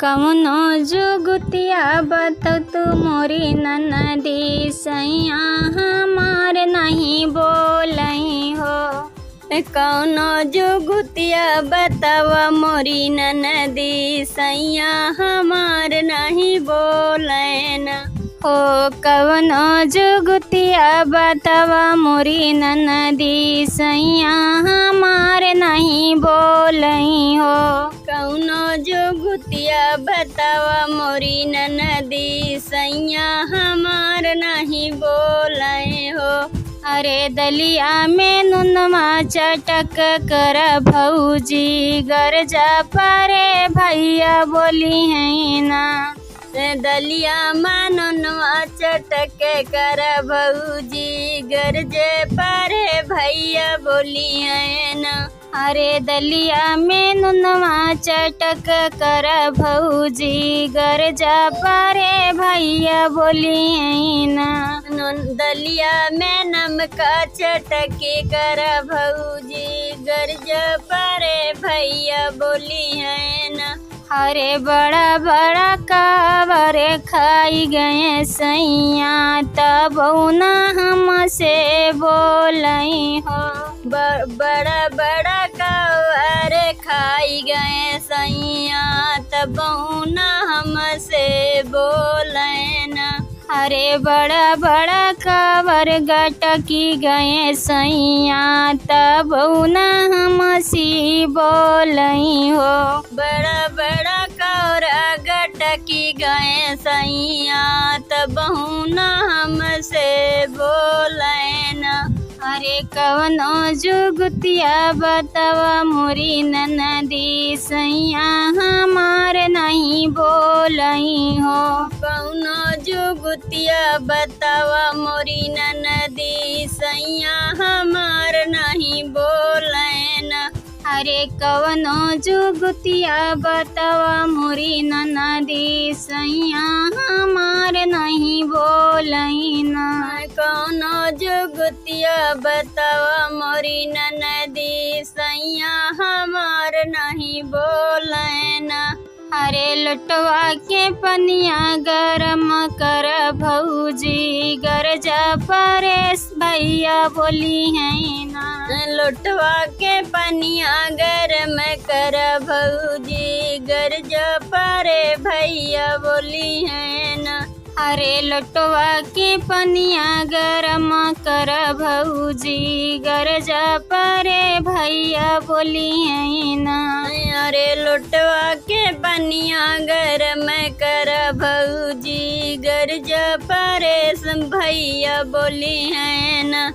कवनो जुगतिया बतौ तू मोरी ननदी सैया हमार नहीं बोलई हो। कौनो जुगतिया बताव मोरी ननदी सैया हमार नहीं बोलन हो। कवनो जुगतिया बताव मोरी ननदी सैया हमार नहीं बोलई हो। कौनो जुगतिया बताव मोरी ननदी सैया हमार नहीं बोलई हो। अरे दलिया में नुनमा चटक कर भौजी गरजा पारे भैया बोली है ना। दलिया में नुनमा चटक कर भौजी गरजे पारे भैया बोली है ना। अरे दलिया में नुनमा चटक कर भौजी गरजा पारे भैया बोली है ना। दलिया में नमका चटके कर भौजी गरजा पारे भैया बोली है ना। अरे बड़ा बड़ा कावरे खाई गए सैया तब ना हमसे बोलई हो। बड़ा बड़ा कावरे खाई गए सैया तब ना हमसे बोलई ना। अरे बड़ा बड़ा कावर गटकी गए सैया तब ना हमसी बोलई हो। बड़ा बड़ा कावर गटकी गए सैया तब ना हमसे बोलई ना। अरे कवनो जुगतिया बताव मोरी ननदी सैया हमार नहीं बोलई हो। कौनो जुगतिया बताव मोरी ननदी सैया हमार नहीं बोलई ना। अरे कवनो जुगतिया बताव मोरी ननदी सैया हमार नहीं बोलई ना। कौनो जुगतिया बताव मोरी ननदी सैया हमार नहीं बोलई ना। अरे लुटवा के पनिया गरम कर भौजी गरजा परेश भैया बोली है ना। लुटवा के पनिया गरम कर भौजी गरजा परे भैया बोली है ना। अरे लुटवा के पनिया गरम कर भौजी गरजा परे भैया बोली है ना। अरे लुटवा के पनिया गरम कर भौजी गरजा परे भैया बोली है ना।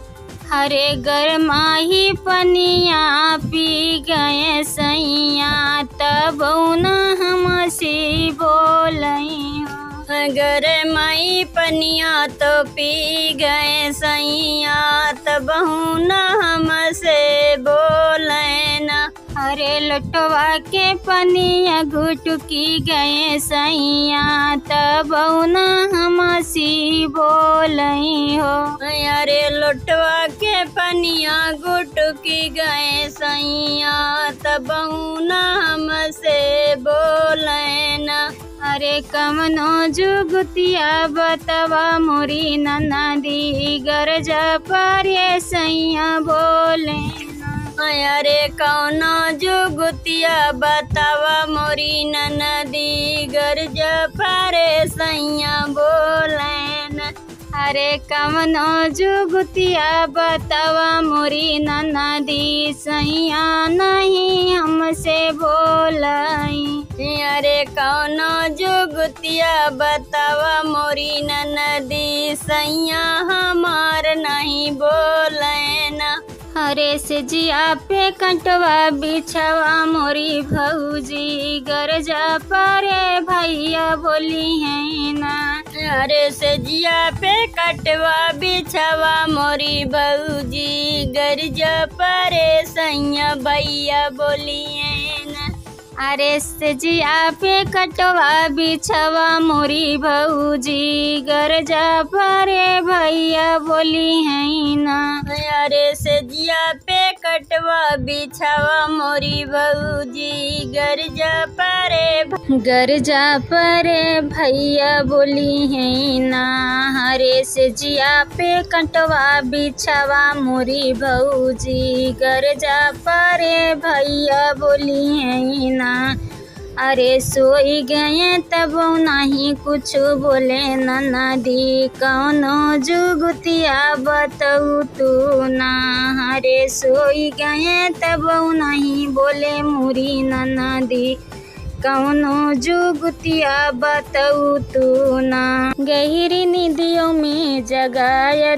अरे गरमाही पनिया पी गए सैया तब ना हमसे बोलई हो। गरमाई पनिया तो पी गए सैया तब ना हमसे बोलई ना। अरे लुटवा के पनिया घुटकी गए सैया तब ना हमसी बोलई हो। अरे लुटवा के पनिया घुटकी गए सैया तब ना हमसे बोलई ना। अरे कवनो जुगतिया बतावा मोरी ननदी गरजा पारे सैया बोले ना। अरे कौनो जुगतिया बतावा मोरी ननदी गरजा पारे सैया बोले ना। अरे कवनो जुगतिया बतावा मोरी ननदी सैया नहीं हमसे बोलई। अरे कौनो जुगतिया बतावा मोरी ननदी सैया हमार नहीं बोलई ना। अरे से जिया पे कटवा बिछवा मोरी भौजी गरजा पारे भैया बोली है ना। अरे से जिया पे कटवा बिछवा मोरी भौजी गरजा पारे सैया भैया बोली है ना। अरे से जिया पे कटवा बिछवा मोरी भौजी गरजा पारे भैया बोली है ना। अरे से जिया पे कटवा बिछावा मोरी भौजी गर्जा परे भैया बोली है ना हरे से जिया पे कटवा बिछावा मोरी भौजी गर्जा परे भैया बोली है ना। अरे सोई गए तब नहीं कुछ बोले ननदी कौनो जुगतिया बताऊ तू ना। अरे सोई गए तब नहीं बोले मुरी ननदी कौनो जुगतिया बताऊ तू ना। गहरी निदियों में जगाया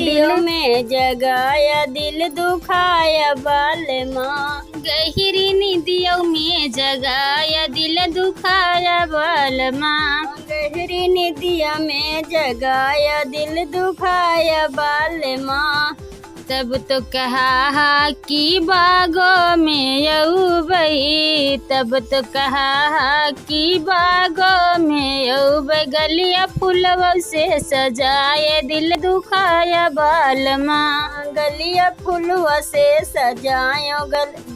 दिल दुखाया बाल माँ गहरी निदियों में जगाया दिल दुखाया बाल माँ गहरी निदिया में जगाया दिल दुखाया बाल माँ। तब तो कहा कि बागों में यऊबई तब तो कहा कि बागों में यऊबई गलिया फूलवा से सजाए दिल दुखाया बाल माँ गलिया फूलवा से सजायो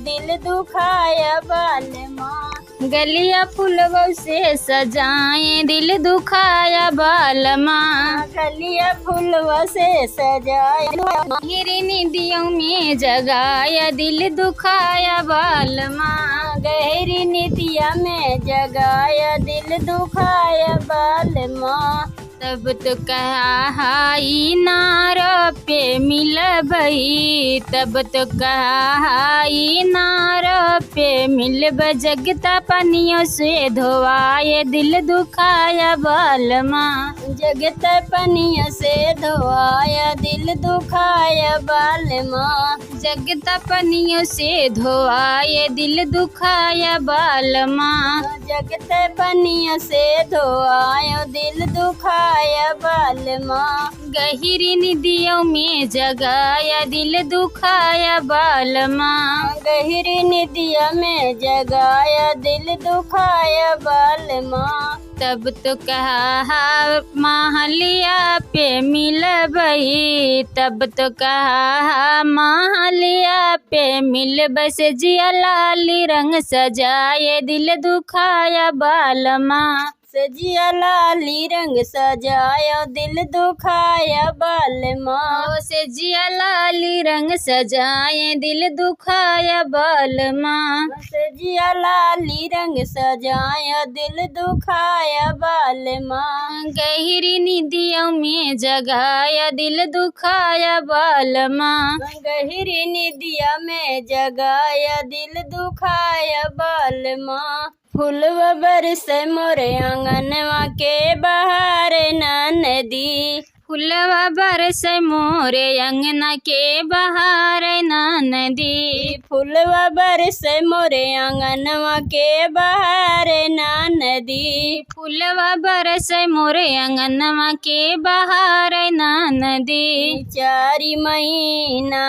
दिल दुखाया बाल माँ गलिया फूलवा से सजाए दिल दुखाया बाल माँ गलिया फूलवा से सजाए गहरी निदियों में जगाया दिल दुखाया बाल माँ गहरी निदिया में जगाया दिल दुखाया बाल माँ। तब तो कहा नारो पे मिल भई तब तो कहा नारो पे मिल जगता पनियों से धोवाए दिल दुखाया बाल माँ जगता पनियों से धोवाया दिल दुखाया बाल माँ जगता पनियों से धोवाए दिल दुखाया बाल माँ जगता पनियों से धोआयो दिल दुखाया बाल माँ गहरी निदियों में जगाया दिल दुखाया बाल माँ गहरी निदिया में जगाया दिल दुखाया बाल माँ। तब तो कहा महलिया पे मिल भई तब तो कहा महलिया पे मिल बस जिया लाली रंग सजाए दिल दुखाया बाल माँ सजिया लाली रंग सजाया दिल दुखाया बाल माँ सजिया लाली रंग सजाए दिल दुखाया बाल माँ सजिया लाली रंग सजाया दिल दुखाया बाल माँ गहरी निदियों में जगाया दिल दुखाया बाल माँ गहरी निदिया में जगाया दिल दुखाया बाल माँ। फूलवा बरसे मोरे आंगनवा के बहार नदी फूलवा बरसे मोरे अंगना के बहार नदी फूलवा बरसे मोरे आंगनवा के बहार नदी फूलवा बरसे मोरे अंगनवा के बहार नदी चारी महीना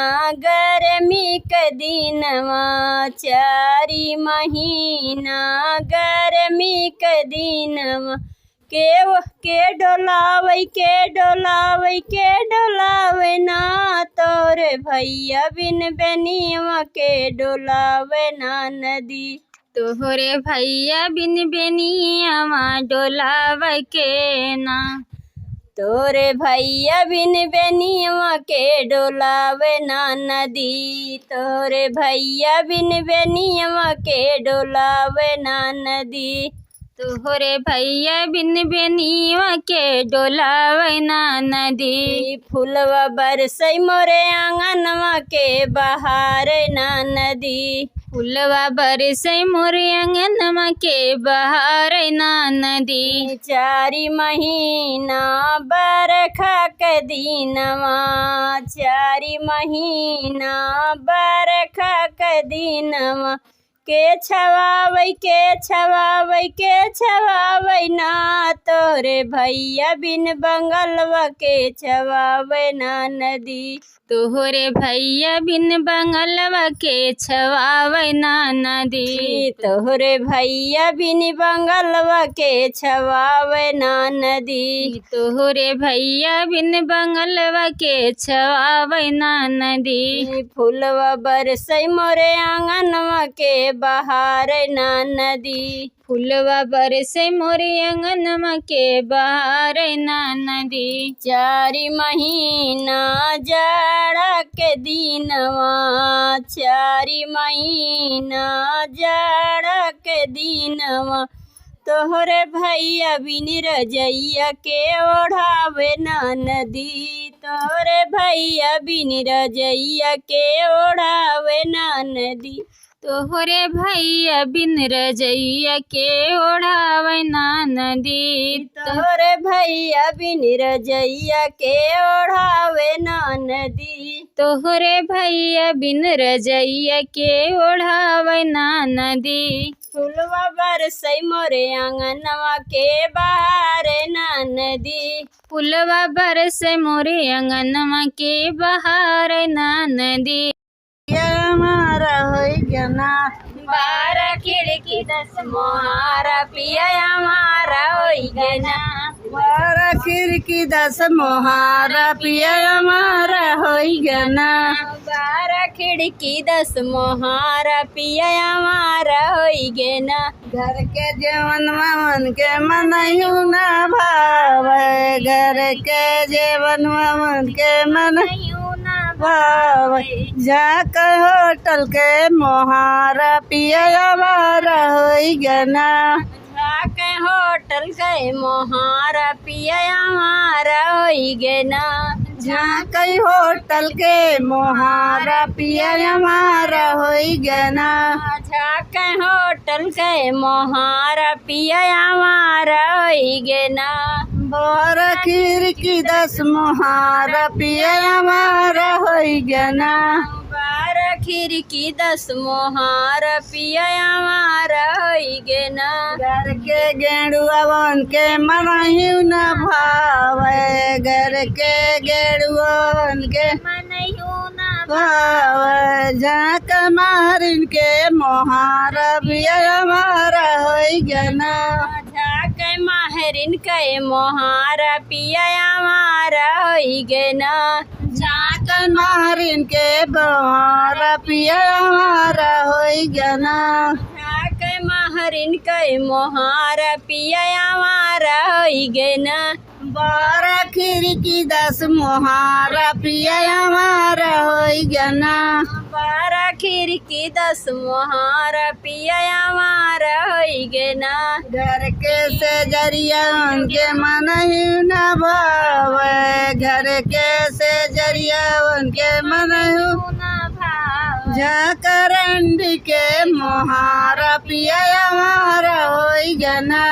गर्मी के दिनवा चारी महीना गर्मी के दिनवा के डोलावे ना तोरे भैया बिन बेनिया के डोलावे ना नदी तोहरे भैया बिन बेनिया डोलावे के ना तोरे भैया बिन बेनिया के डोलावे ना नदी तोरे भैया बिन बेनिया के डोलावे ना नदी तोहरे भैया बिन बेनिया के डोलावे ना नदी फूलवा बरसै मोरे आंगनवा के बहार ना नदी फूलवा बरसै मोरे आंगनवा के बहार ना नदी चारी महीना बरखा के दिनवा चारी महीना बरखा के दिनवा के छवावै ना तोरे भैया बिन बंगलवा के छवावे ना नदी। तोहरे भैया बिन बंगलवा के छवावे ना नदी। तोहरे भैया बिन बंगलवा के छवावे ना नदी। तोहरे भैया बिन बंगलवा के छवावे ना नदी। फूलवा बरसै मोरे आंगनवा के बहार ना नदी। फूलवा बरसे मोरे आंगनवा के बहार ना नदी। चारि महीना जाड़ा के दिनवा, चारि महीना जाड़ा के दिनवा तोहरे भैया बिन रजैया के ओढ़ावे ना नदी। तोहरे भैया बिन रजैया के ओढ़ावे ना नदी। तोहरे भैया बिन रजैया के ओढ़ावे ना नदी। तोहरे भैया बिन रजैया के ओढ़ावे ना नदी। तोहरे भैया बिन रजैया के ओढ़ावे ना नदी। फूलवा बरसै मोरे आंगनवा के बहार ना नदी। फूलवा बरसै मोरे आंगनवा के बहार ना नदी। हमारा होई गना 12 खिड़की 10 मोहारा पिया हमारा होई गना। 12 खिड़की 10 मोहारा पिया हमारा होई गना। 12 खिड़की 10 मोहारा पिया हमारा होई गना। घर के जेवन मन के मनयू ना भावे, घर के जेवन मन के मन जाके होटल के मोहारा पिया हमारा होई गना। जाके होटल के मोहारा पिया हमारा होई गना। जाके होटल के मोहारा पिया हमारा होई गना। जाके होटल के मोहारा पिया हमारा होई गना। 12 खिड़की 10 मोहारा पिया हमारा होई गना। 12 खिड़की 10 मोहारा पिया हमारा होई गना। घर के गेड़ुआ बन के मनयू न भावे, घर के गेड़ुआ बन के मनयू ना भावे जाक मारिन के मोहारा पिया हमारा होई गना। जाके माहरिन के मोहारा पिया हमारा होई गना। जाके मारिन के मोहारा पिया हमारा होई गना। जाके माहरिन के मोहारा पिया हमारा होई गना। 12 खिड़की 10 मोहारा पिया हमारा होई गना। 12 खिड़की 10 मोहारा पिया हमारा होई गना। घर के से जरिया उनके मनयू न भावे, घर के से जरिया उनके मनयू ना भाव जाकरंडी के मोहारा पिया हमारा होई गना।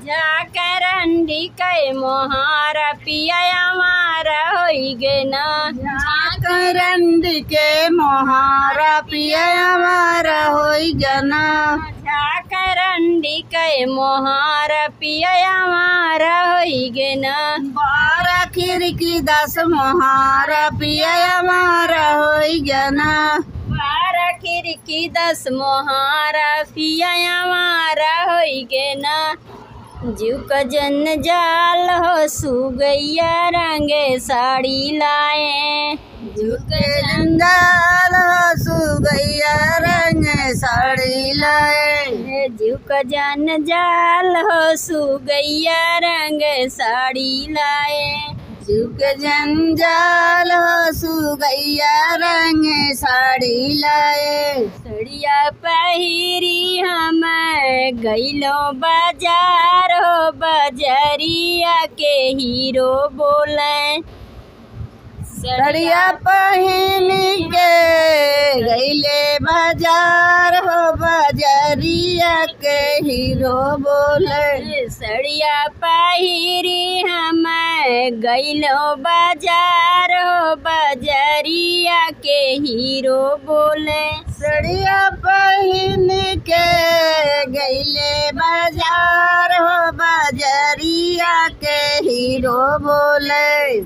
जाके रंडी के मोहारा पिया हमारा होई गना। जाकरंडी के मोहारा पिया हमारा होई गना। जाके रंडी के मोहारा पिया हमारा होई गना। 12 खिड़की 10 मोहारा पिया हमारा होई गना। 12 खिड़की 10 मोहारा पिया हमारा होई गना। जीव का जंजाल हो सुगैया रंगे साड़ी लाए। जीव के जंजाल हो सुगैया रंग साड़ी लाए। जीव का जंजाल हो सुगैया रंग साड़ी लाए। जीव के जंजाल हो सुगैया रंग साड़ी लाए। सड़िया पहिरी हम गईलो बाजार हो, बजरिया के हीरो बोले। सड़िया पहिन के गईले बाजार हो, बजरिया के हीरो बोले। सड़िया पहिरी हम हम गइलो बाजार हो बजरिया के हीरो बोले। सड़िया पहिन के गईले बाजार हो बजरिया के हीरो बोले।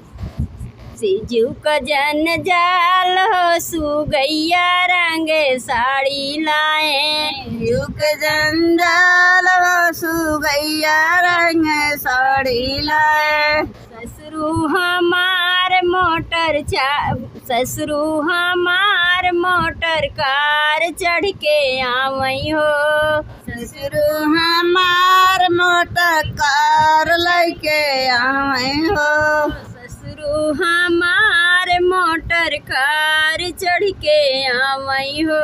सिजू का जंजाल हो सुगैया रंग साड़ी लाए। युग जंजाल हो सुगैया रंग साड़ी लाए। ससुरु हमार मोटर कार चढ़ के आवई हो। ससुरु हमार मोटर कार लेके आवे हो। ससुरु हमार मोटर कार चढ़ के आवई हो।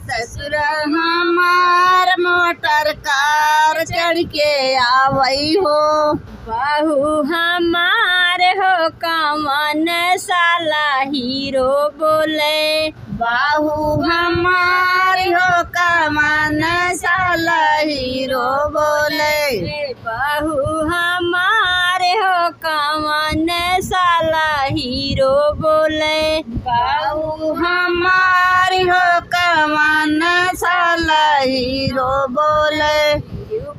ससुर हमार मोटर कार चढ़ के आवई हो। बाहू हमार हो कवन साला हीरो बोले। बाहू हमार हो कवन साला हीरो बोले। बाहू हमार हो कवन साला हीरो बोले। बाहू हमार हो कवन साला हीरो बोले।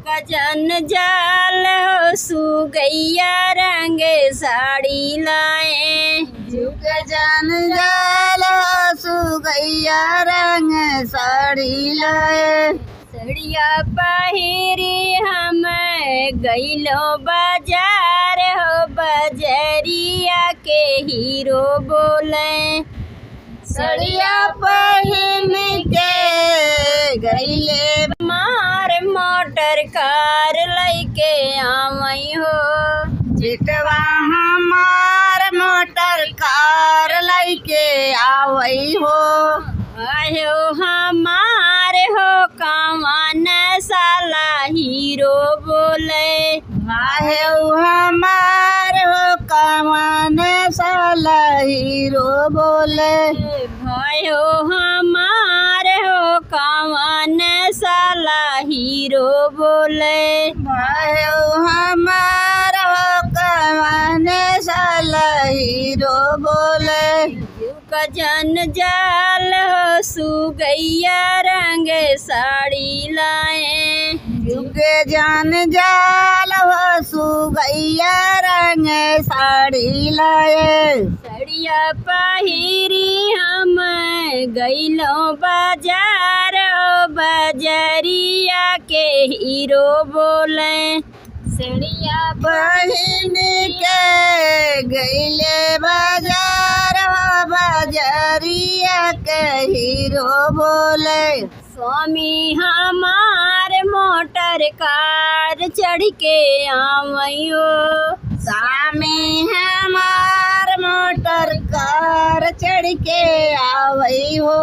का जंजाल हो सुगैया रंग साड़ी लाए। युग जंजाल हो सुगैया रंग साड़ी लाए। सड़िया पहिरी हम गइलो बाजार हो बजरिया के हीरो बोले। सड़िया पहिन के गईले मार मोटर कार लैके आवई हो। चिटवा हमार मोटर कार लेके आवई हो। आयो हमार हो कवन साला हीरो बोले। आहे हमार हो कवन साला हीरो बोले। भयो हमार हो कवन साला हीरो बोले। भयो हमार हो कवन साला हीरो बोले। का जंजाल हो सुगैया रंग साड़ी लाए। युग जंजाल हो सुगैया रंग साड़ी लाए। सड़िया पहिरी हम गइलो बाजार हो बजरिया के हीरो बोले। सड़िया पहिन के गईले बाजार हो बजरिया के हीरो बोले। स्वामी हमार मोटर कार चढ़ के आवई हो। स्वामी हमार मोटर कार चढ़ के आवई हो।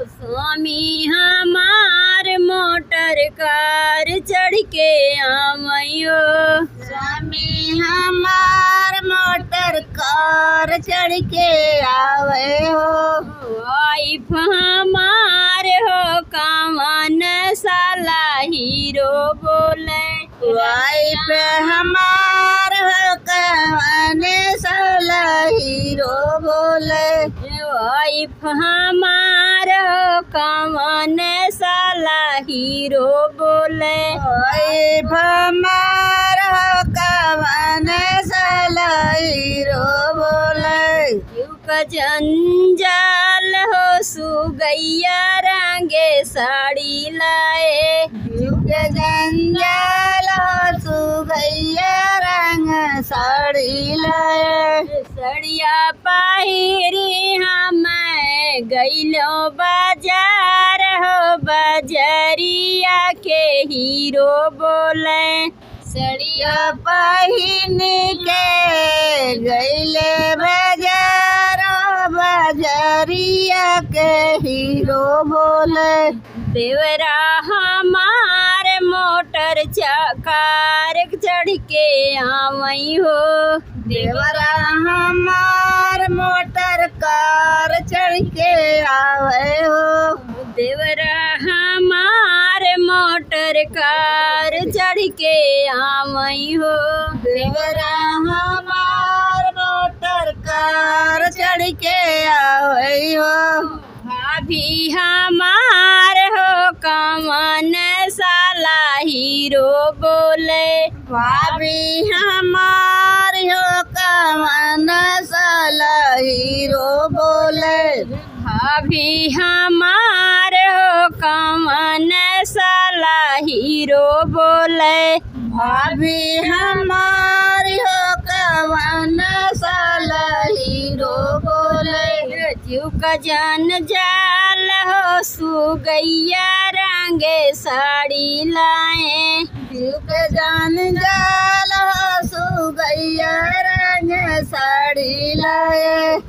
स्वामी हमार मोटर कार चढ़ के आवई हो। स्वामी हमार मोटर कार चढ़ के आवे हो। वाइफ हमार हो कवन साला हीरो बोले। वाइफ हमार हो कवन साला हीरो बोले। वाइफ हमार हो कवन साला हीरो बोले। वाइफ हमार हो कवन साला हीरो बोले। युग जंजाल हो सुगैया रंगे साड़ी लाए। युग जंजाल हो सुगैया रंग साड़ी लाए। सड़िया पहिरी हम गइलो बाजार हो बजरिया के हीरो बोले। सड़िया पहिन के गईले बाजार हो बजरिया के हीरो बोले। देवरा हमार मोटर कार चढ़ के आवई हो। देवरा हमार मोटर कार चढ़ के आवे हो। देवरा हमार मोटर कार चढ़ के आवई हो। देवरा हमार कार चढ़ के आवई हो। भाभी हमार हो कमन साला हीरो बोले। भाभी हमार हो कमन साला हीरो बोले। भाभी हमार हो कमन साला हीरो बोले। भाभी हमार हो कमन साला हीरो बोले। जीव का जान जाल हो सुगैया रंगे साड़ी लाए। जीव के जान जाल हो सुगैया रंग साड़ी लाए।